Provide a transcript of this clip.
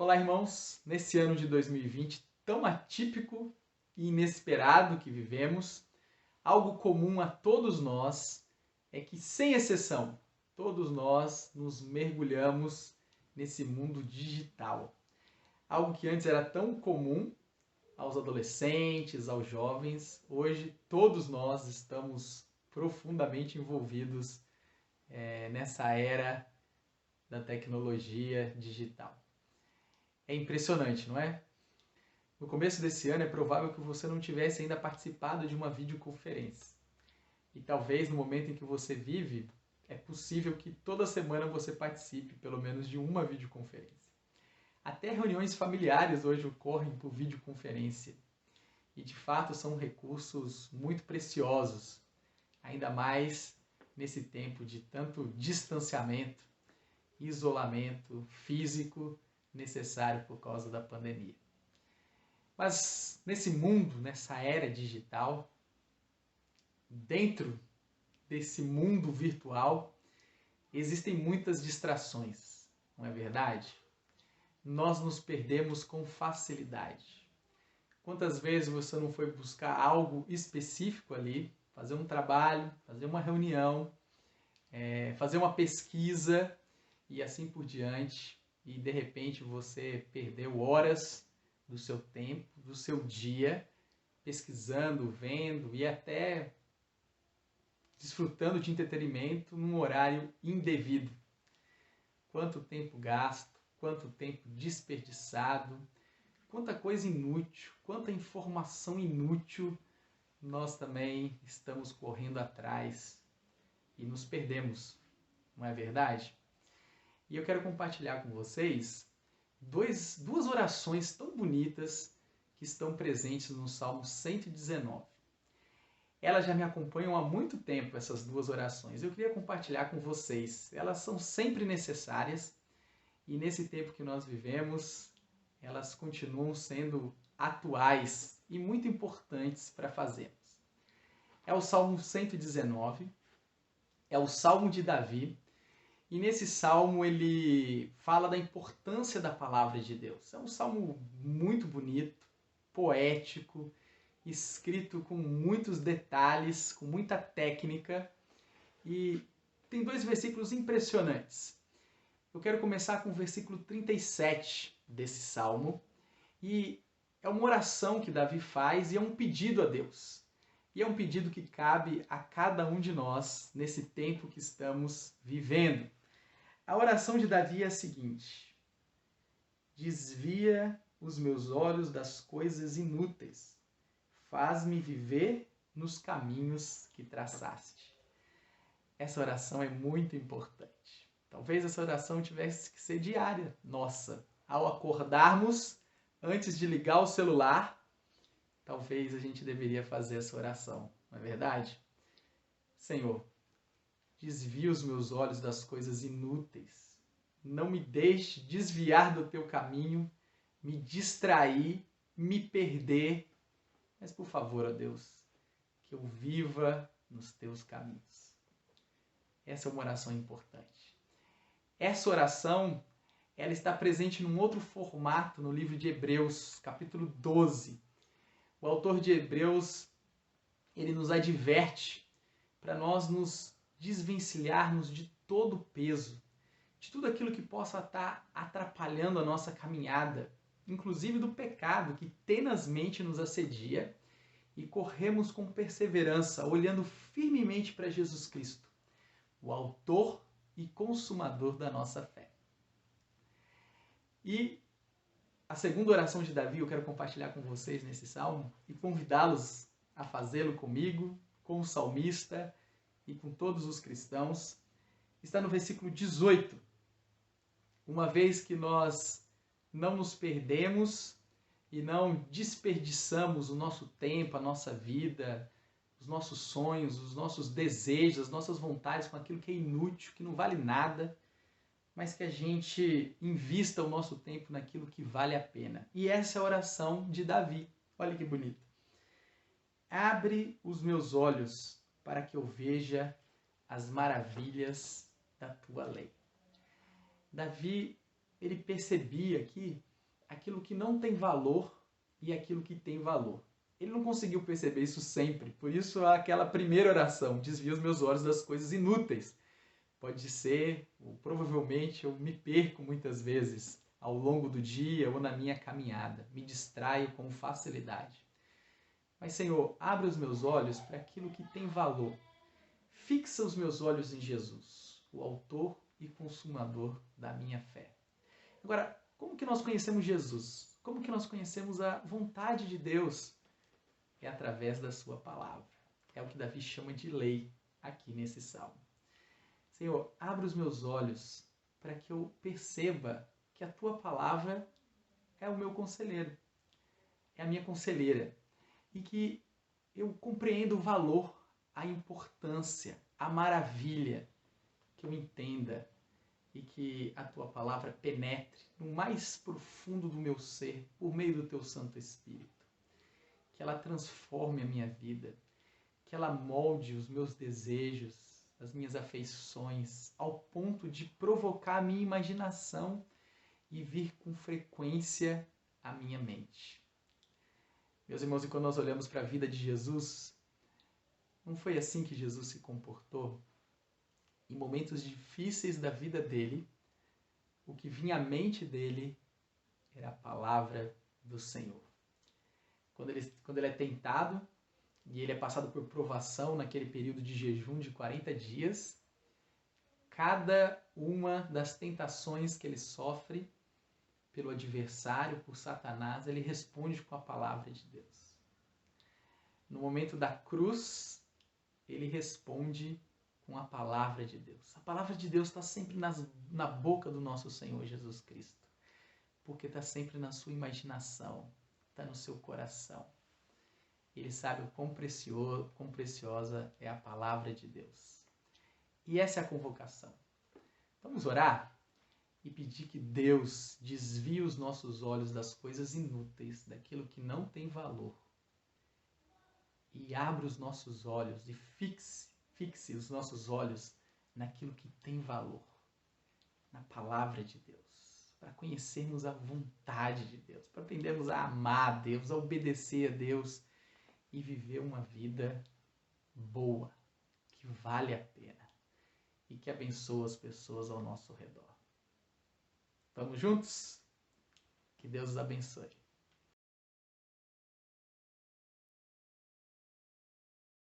Olá, irmãos! Nesse ano de 2020 tão atípico e inesperado que vivemos, algo comum a todos nós é que, sem exceção, todos nós nos mergulhamos nesse mundo digital. Algo que antes era tão comum aos adolescentes, aos jovens, hoje todos nós estamos profundamente envolvidos nessa era da tecnologia digital. É impressionante, não é? No começo desse ano é provável que você não tivesse ainda participado de uma videoconferência. E talvez no momento em que você vive, é possível que toda semana você participe pelo menos de uma videoconferência. Até reuniões familiares hoje ocorrem por videoconferência. E de fato são recursos muito preciosos, ainda mais nesse tempo de tanto distanciamento, isolamento físico necessário por causa da pandemia. Mas nesse mundo, nessa era digital, dentro desse mundo virtual, existem muitas distrações, não é verdade? Nós nos perdemos com facilidade. Quantas vezes você não foi buscar algo específico ali, fazer um trabalho, fazer uma reunião, fazer uma pesquisa e assim por diante, e de repente você perdeu horas do seu tempo, do seu dia, pesquisando, vendo e até desfrutando de entretenimento num horário indevido. Quanto tempo gasto, quanto tempo desperdiçado, quanta coisa inútil, quanta informação inútil nós também estamos correndo atrás e nos perdemos, não é verdade? E eu quero compartilhar com vocês duas orações tão bonitas que estão presentes no Salmo 119. Elas já me acompanham há muito tempo, essas duas orações. Eu queria compartilhar com vocês. Elas são sempre necessárias e nesse tempo que nós vivemos, elas continuam sendo atuais e muito importantes para fazermos. É o Salmo 119, é o Salmo de Davi, e nesse salmo ele fala da importância da palavra de Deus. É um salmo muito bonito, poético, escrito com muitos detalhes, com muita técnica, e tem dois versículos impressionantes. Eu quero começar com o versículo 37 desse salmo, e é uma oração que Davi faz e é um pedido a Deus. E é um pedido que cabe a cada um de nós nesse tempo que estamos vivendo. A oração de Davi é a seguinte: desvia os meus olhos das coisas inúteis, faz-me viver nos caminhos que traçaste. Essa oração é muito importante. Talvez essa oração tivesse que ser diária, nossa. Ao acordarmos, antes de ligar o celular, talvez a gente deveria fazer essa oração, não é verdade? Senhor, desvia os meus olhos das coisas inúteis. Não me deixe desviar do teu caminho, me distrair, me perder. Mas, por favor, ó Deus, que eu viva nos teus caminhos. Essa é uma oração importante. Essa oração, ela está presente num outro formato no livro de Hebreus, capítulo 12. O autor de Hebreus, ele nos adverte para nós nos desvencilharmos de todo o peso, de tudo aquilo que possa estar atrapalhando a nossa caminhada, inclusive do pecado que tenazmente nos assedia, e corremos com perseverança, olhando firmemente para Jesus Cristo, o autor e consumador da nossa fé. E a segunda oração de Davi eu quero compartilhar com vocês nesse salmo e convidá-los a fazê-lo comigo, com o salmista e com todos os cristãos, está no versículo 18. Uma vez que nós não nos perdemos e não desperdiçamos o nosso tempo, a nossa vida, os nossos sonhos, os nossos desejos, as nossas vontades com aquilo que é inútil, que não vale nada, mas que a gente invista o nosso tempo naquilo que vale a pena. E essa é a oração de Davi. Olha que bonito. Abre os meus olhos para que eu veja as maravilhas da tua lei. Davi, ele percebia aqui aquilo que não tem valor e aquilo que tem valor. Ele não conseguiu perceber isso sempre, por isso aquela primeira oração, desvia os meus olhos das coisas inúteis. Pode ser, ou provavelmente eu me perco muitas vezes ao longo do dia ou na minha caminhada, me distraio com facilidade. Mas, Senhor, abre os meus olhos para aquilo que tem valor. Fixa os meus olhos em Jesus, o autor e consumador da minha fé. Agora, como que nós conhecemos Jesus? Como que nós conhecemos a vontade de Deus? É através da sua palavra. É o que Davi chama de lei aqui nesse salmo. Senhor, abre os meus olhos para que eu perceba que a tua palavra é o meu conselheiro, é a minha conselheira, e que eu compreenda o valor, a importância, a maravilha, que eu entenda e que a tua palavra penetre no mais profundo do meu ser por meio do teu Santo Espírito. Que ela transforme a minha vida, que ela molde os meus desejos, as minhas afeições, ao ponto de provocar a minha imaginação e vir com frequência à minha mente. Meus irmãos, e quando nós olhamos para a vida de Jesus, não foi assim que Jesus se comportou? Em momentos difíceis da vida dele, o que vinha à mente dele era a palavra do Senhor. Quando ele é tentado e ele é passado por provação naquele período de jejum de 40 dias, cada uma das tentações que ele sofre pelo adversário, por Satanás, ele responde com a palavra de Deus. No momento da cruz, ele responde com a palavra de Deus. A palavra de Deus está sempre na boca do nosso Senhor Jesus Cristo, porque está sempre na sua imaginação, está no seu coração. Ele sabe o quão preciosa é a palavra de Deus. E essa é a convocação. Vamos orar e pedir que Deus desvie os nossos olhos das coisas inúteis, daquilo que não tem valor, e abra os nossos olhos e fixe os nossos olhos naquilo que tem valor, na palavra de Deus, para conhecermos a vontade de Deus, para aprendermos a amar a Deus, a obedecer a Deus e viver uma vida boa, que vale a pena e que abençoa as pessoas ao nosso redor. Vamos juntos? Que Deus os abençoe.